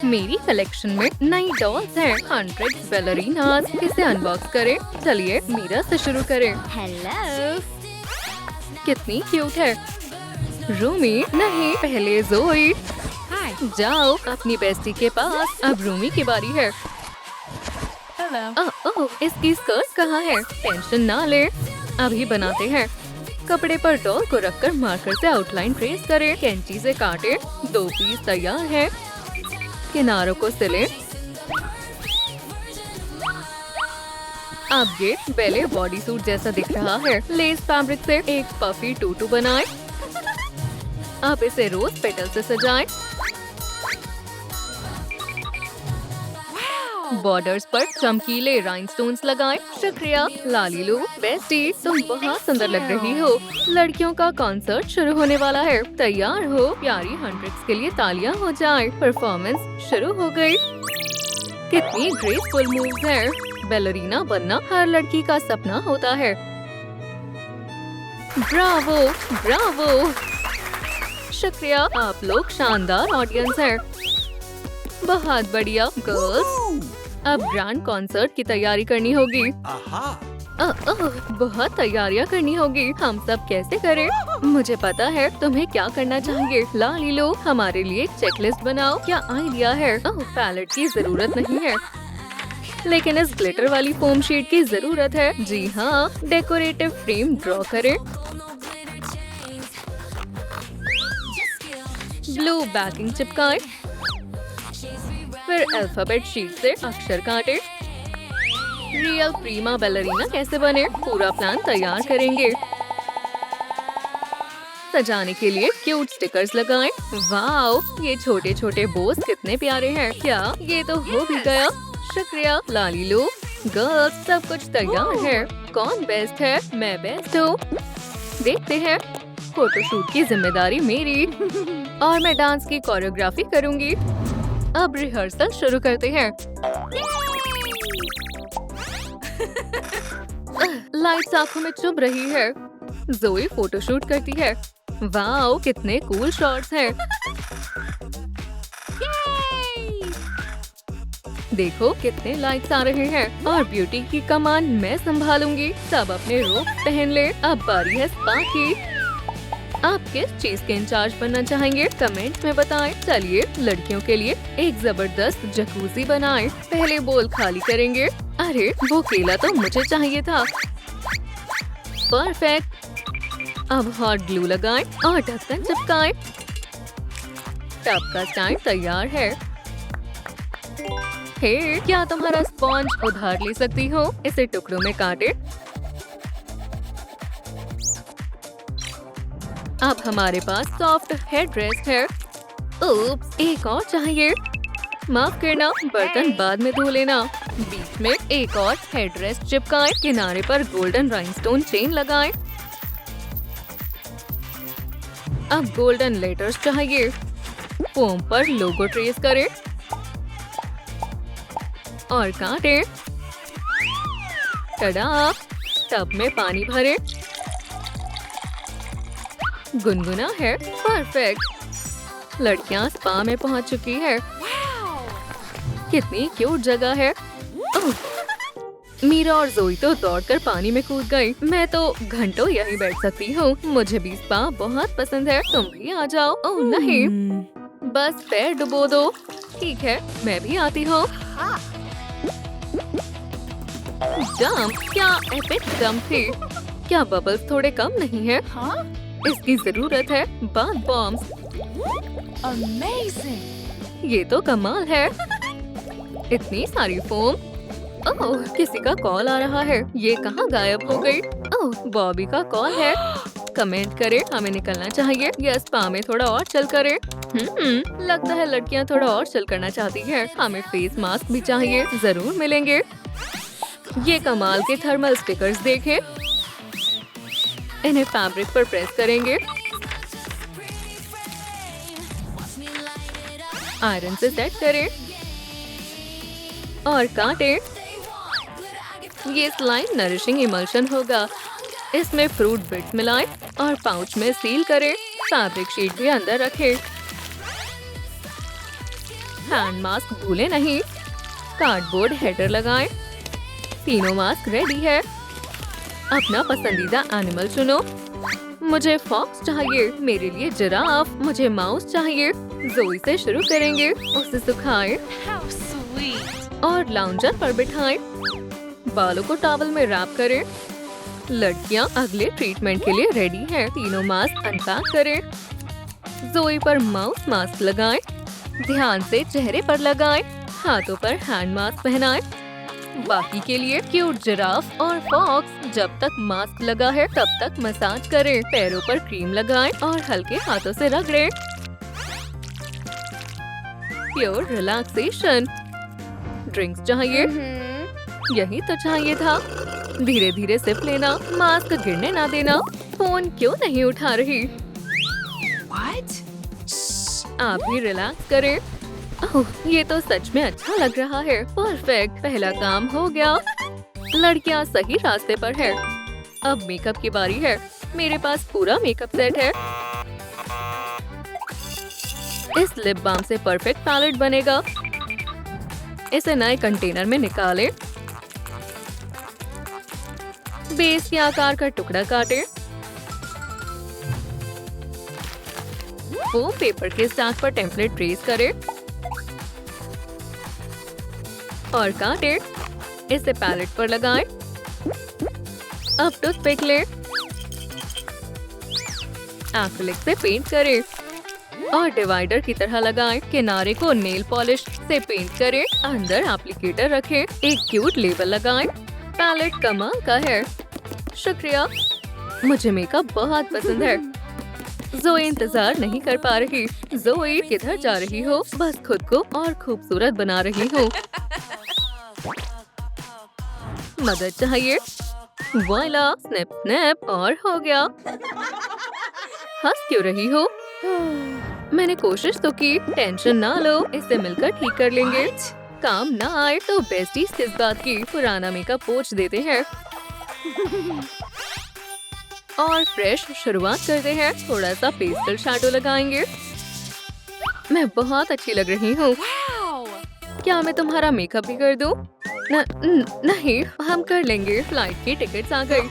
मेरी कलेक्शन में नई डॉल्स हैं, 100 बैलरीनास। इसे अनबॉक्स करें। चलिए मीरा से शुरू करें। हेलो। कितनी क्यूट है। रूमी नहीं, पहले जोई। हाय। जाओ अपनी बेस्टी के पास। अब रूमी की बारी है। हेलो। ओह, इसकी स्कर्ट कहाँ है? टेंशन ना ले, अभी बनाते हैं। कपड़े पर डॉल को रखकर मार्कर से आउटलाइन ट्रेस करें। कैंची से काटें। 2 पीस तैयार है। किनारों को सिलें। अब ये बेले बॉडी सूट जैसा दिख रहा है। लेस फैब्रिक से एक पफी टूटू बनाएं। अब इसे रोज पेटल से सजाएं। बॉर्डर्स पर चमकीले राइनस्टोन्स लगाएं। शुक्रिया लालीलू। बेस्टी तुम बहुत सुंदर लग रही हो। लड़कियों का कॉन्सर्ट शुरू होने वाला है। तैयार हो? प्यारी हंड्रेड्स के लिए तालियां हो जाएं। परफॉर्मेंस शुरू हो गई। कितनी ग्रेसफुल मूव्स हैं। बैलरीना बनना हर लड़की का सपना होता है। Bravo Bravo. शुक्रिया, आप लोग शानदार ऑडियंस हैं। बहुत बढ़िया गर्ल्स। अब ग्रैंड कॉन्सर्ट की तैयारी करनी होगी। बहुत तैयारियां करनी होगी। हम सब कैसे करें? मुझे पता है तुम्हें क्या करना चाहिए। लालीलो, हमारे लिए एक चेकलिस्ट बनाओ। क्या आइडिया है? पैलेट की जरूरत नहीं है, लेकिन इस ग्लिटर वाली फोम शीट की जरूरत है। जी हाँ, डेकोरेटिव फ्रेम ड्रॉ करें। ब्लू बैकिंग चिपकाएं। फिर अल्फाबेट शीट से अक्षर काटें। रियल प्रीमा बैलरीना कैसे बने, पूरा प्लान तैयार करेंगे। सजाने के लिए क्यूट स्टिकर्स लगाएं। वाओ, ये छोटे छोटे बोस कितने प्यारे हैं। क्या ये तो हो भी गया? शुक्रिया लालीलो। गर्ल्स, सब कुछ तैयार है। कौन बेस्ट है? मैं बेस्ट हूँ। देखते हैं। फोटोशूट की जिम्मेदारी मेरी और मैं डांस की कोरियोग्राफी करूंगी। अब रिहर्सल शुरू करते हैं। लाइट्स आंखों में चुभ रही है। जोई फोटोशूट करती है। वाओ, कितने कूल शॉट्स हैं। देखो कितने लाइक्स आ रहे हैं। और ब्यूटी की कमान मैं संभालूंगी। सब अपने रोब पहन ले। अब बारी है स्पा की। आप किस चीज के इंचार्ज बनना चाहेंगे? कमेंट में बताएं। चलिए लड़कियों के लिए एक जबरदस्त जकूजी बनाएं। पहले बोल खाली करेंगे। अरे वो केला तो मुझे चाहिए था। परफेक्ट। अब हॉट ग्लू लगाएं और ढक्कन चिपकाएं। टब का स्टैंड तैयार है। हे, क्या तुम्हारा स्पॉन्ज उधार ले सकती हो? इसे टुकड़ों में काटें। अब हमारे पास सॉफ्ट हेड रेस्ट है। उप्स, एक और चाहिए। माफ करना, बर्तन बाद में धो लेना। बीच में एक और हेड रेस्ट चिपकाएं। किनारे पर गोल्डन राइनस्टोन चेन लगाएं। अब गोल्डन लेटर्स चाहिए। फोम पर लोगो ट्रेस करें और काटें। टडा! टब में पानी भरें। गुनगुना है। परफेक्ट। लड़कियां स्पा में पहुंच चुकी है। कितनी क्यूट जगह है। ओह, मीरा और जोई तो दौड़कर पानी में कूद गई। मैं तो घंटों यहीं बैठ सकती हूँ। मुझे भी स्पा बहुत पसंद है। तुम भी आ जाओ। ओह नहीं, बस पैर डुबो दो। ठीक है, मैं भी आती हूँ। जंप! क्या एपिक जंप थी। क्या बबल्स थोड़े कम नहीं है? इसकी जरूरत है। Bath bombs. अमेजिंग। ये तो कमाल है। इतनी सारी फोम। ओह, किसी का कॉल आ रहा है। ये कहाँ गायब हो गई? ओह, बॉबी का कॉल है। कमेंट करें, हमें निकलना चाहिए या स्पा में थोड़ा और चल करें। लगता है लड़कियां थोड़ा और चल करना चाहती है। हमें फेस मास्क भी चाहिए। जरूर मिलेंगे। ये कमाल के थर्मल स्टिकर्स देखें। इन्हें फैब्रिक पर प्रेस करेंगे। आयरन से सेट करें और काटें। ये स्लाइम नरिशिंग इमल्शन होगा। इसमें फ्रूट बिट्स मिलाएं और पाउच में सील करें। फैब्रिक शीट भी अंदर रखें। हैंड मास्क भूले नहीं। कार्डबोर्ड हेडर लगाएं। तीनों मास्क रेडी है। अपना पसंदीदा एनिमल चुनो। मुझे फॉक्स चाहिए, मेरे लिए जिराफ, मुझे माउस चाहिए। जोई से शुरू करेंगे। उसे सुखाएं How sweet. और लाउंजर पर बिठाएं। बालों को टॉवल में रैप करें। लड़कियां अगले ट्रीटमेंट के लिए रेडी हैं। तीनों मास्क अनपैक करें। जोई पर माउस मास्क लगाएं। ध्यान से चेहरे पर लगाएं। हाथों पर हैंड मास्क पहनाएं। बाकी के लिए क्यूट जिराफ और फॉक्स जब तक मास्क लगा है तब तक मसाज करें। पैरों पर क्रीम लगाएं और हल्के हाथों से रगड़ें। Pure relaxation. ड्रिंक्स चाहिए? यही तो चाहिए था। धीरे धीरे सिप लेना, मास्क गिरने ना देना। फोन क्यों नहीं उठा रही? What? आप भी रिलैक्स करें। ओह, ये तो सच में अच्छा लग रहा है। परफेक्ट, पहला काम हो गया। लड़कियां सही रास्ते पर है। अब मेकअप की बारी है। मेरे पास पूरा मेकअप सेट है। इस लिप बाम से परफेक्ट पैलेट बनेगा। इसे नए कंटेनर में निकालें। बेस के आकार का टुकड़ा काटें। फोम पेपर के स्टैक पर टेम्पलेट ट्रेस करें और काटें। इसे पैलेट पर लगाएं। अब टूथपिक लें। एक्रिलिक से पेंट करें और डिवाइडर की तरह लगाएं। किनारे को नेल पॉलिश से पेंट करें। अंदर एप्लीकेटर रखें। एक क्यूट लेबल लगाएं। पैलेट कमाल का है। शुक्रिया, मुझे मेकअप बहुत पसंद है। जोई इंतजार नहीं कर पा रही। जोई, किधर जा रही हो? बस खुद को और खूबसूरत बना रही हूँ। मदद चाहिए? वॉइला, स्नैप स्नैप और हो गया। हंस क्यों रही हो? मैंने कोशिश तो की। टेंशन ना लो, इसे मिलकर ठीक कर लेंगे। काम ना आए तो बेस्टीज किस बात की। पुराना मेकअप पोंछ देते हैं और फ्रेश शुरुआत करते हैं। थोड़ा सा पेस्टल शैडो लगाएंगे। मैं बहुत अच्छी लग रही हूँ। Wow. क्या मैं तुम्हारा मेकअप भी कर दूँ? नहीं, हम कर लेंगे। फ्लाइट की टिकट्स आ गई।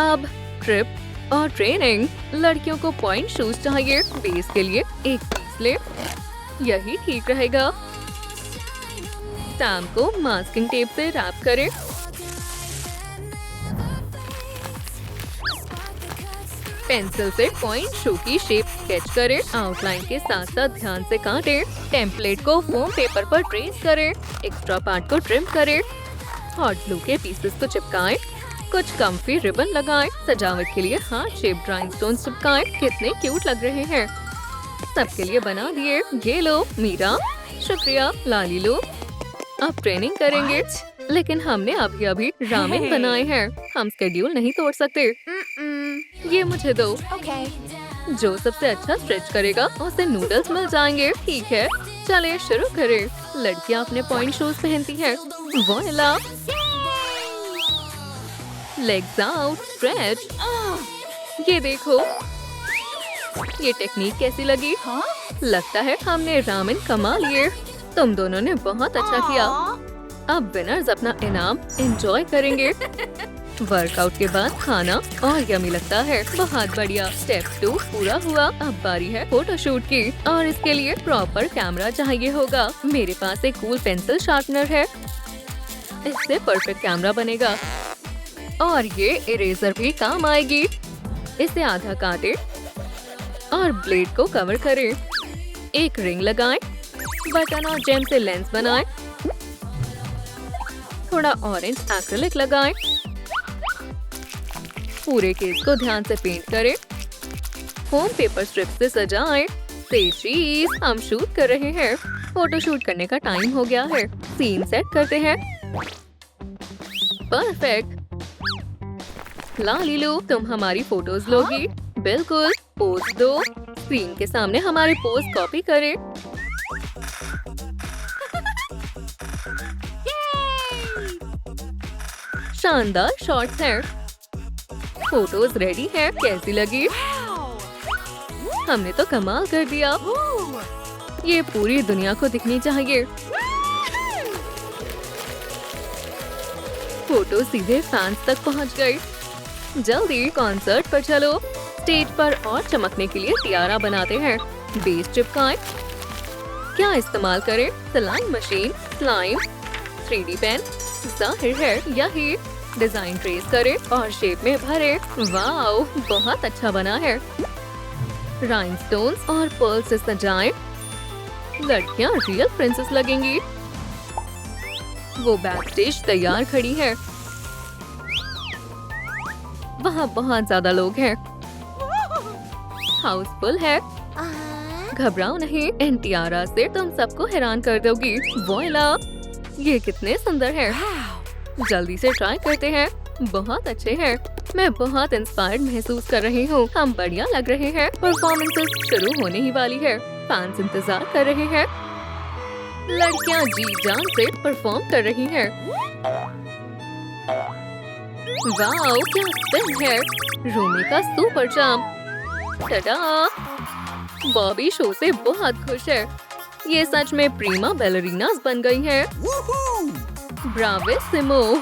अब ट्रिप और ट्रेनिंग। लड़कियों को पॉइंट शूज चाहिए। बेस के लिए एक पीस ले। यही ठीक रहेगा। स्टैम्प को मास्किंग टेप से रैप करें। पेंसिल से पॉइंट शू की शेप स्केच करें। आउटलाइन के साथ साथ ध्यान से काटें। टेम्पलेट को फोम पेपर पर ट्रेस करें। एक्स्ट्रा पार्ट को ट्रिम करें। हॉट ग्लू के पीसेस को चिपकाएं। कुछ कम्फी रिबन लगाएं। सजावट के लिए हार्ट शेप ड्राइंग चिपकाएं। कितने क्यूट लग रहे हैं। सबके लिए बना दिए। ये लो मीरा। शुक्रिया, लाली लो। अब ट्रेनिंग करेंगे। लेकिन हमने अभी अभी रामेन बनाए हैं। हम स्केड्यूल नहीं तोड़ सकते। ये मुझे दो। Okay. जो सबसे अच्छा स्ट्रेच करेगा उसे नूडल्स मिल जाएंगे। ठीक है, चले शुरू करें। लड़कियां अपने पॉइंट शूज पहनती हैं। Voila, legs out, stretch. ये देखो, ये टेक्निक कैसी लगी? Huh? लगता है हमने रामेन कमा लिए। तुम दोनों ने बहुत अच्छा किया। अब विनर्स अपना इनाम एंजॉय करेंगे। वर्कआउट के बाद खाना और यमी लगता है। बहुत बढ़िया। स्टेप 2 पूरा हुआ। अब बारी है फोटोशूट की और इसके लिए प्रॉपर कैमरा चाहिए होगा। मेरे पास एक कूल पेंसिल शार्पनर है। इससे परफेक्ट कैमरा बनेगा और ये इरेजर भी काम आएगी। इसे आधा काटें और ब्लेड को कवर करें। एक रिंग लगाएं। बटन और जेम से लेंस बनाएं। थोड़ा ऑरेंज एक्रिलिक लगाएं। पूरे केस को ध्यान से पेंट करें। फोम पेपर स्ट्रिप से सजाएं। चीज, हम शूट कर रहे हैं। फोटो शूट करने का टाइम हो गया है। सीन सेट करते हैं। परफेक्ट। लालीलू, तुम हमारी फोटोज लोगी? बिल्कुल। पोज दो। स्क्रीन के सामने हमारे पोज कॉपी करें। शानदार शॉट्स हैं। फोटोज रेडी हैं। कैसी लगी? Wow. हमने तो कमाल कर दिया। ये पूरी दुनिया को दिखनी चाहिए। फोटो सीधे फैंस तक पहुंच गई। जल्दी कॉन्सर्ट पर चलो। स्टेज पर और चमकने के लिए तियारा बनाते हैं। बेस चिपकाएं। क्या इस्तेमाल करें? सिलाई मशीन, स्लाइम, 3D पेन। जाहिर है यही। डिजाइन ट्रेस करें और शेप में भरें। वाओ, बहुत अच्छा बना है। राइनस्टोन्स और पर्ल से सजाएं। लड़कियां रियल प्रिंसेस लगेंगी। वो बैक स्टेज तैयार खड़ी है। वहाँ बहुत ज्यादा लोग हैं। हाउसफुल है। घबराओ नहीं, इन तियारा से तुम सबको हैरान कर दोगी। वोइला, ये कितने सुंदर है। जल्दी से ट्राई करते हैं। बहुत अच्छे हैं। मैं बहुत इंस्पायर्ड महसूस कर रही हूँ। हम बढ़िया लग रहे हैं। परफॉर्मेंसेस शुरू होने ही वाली है। फैंस इंतजार कर रहे हैं। लड़कियाँ जी जान से परफॉर्म कर रही हैं। वाओ, क्या स्पिन है। रोमी का सुपर जंप। टडा! बॉबी शो से बहुत खुश है। ये सच में प्रीमा बैलरीनास बन गई है। ब्राविसिमो!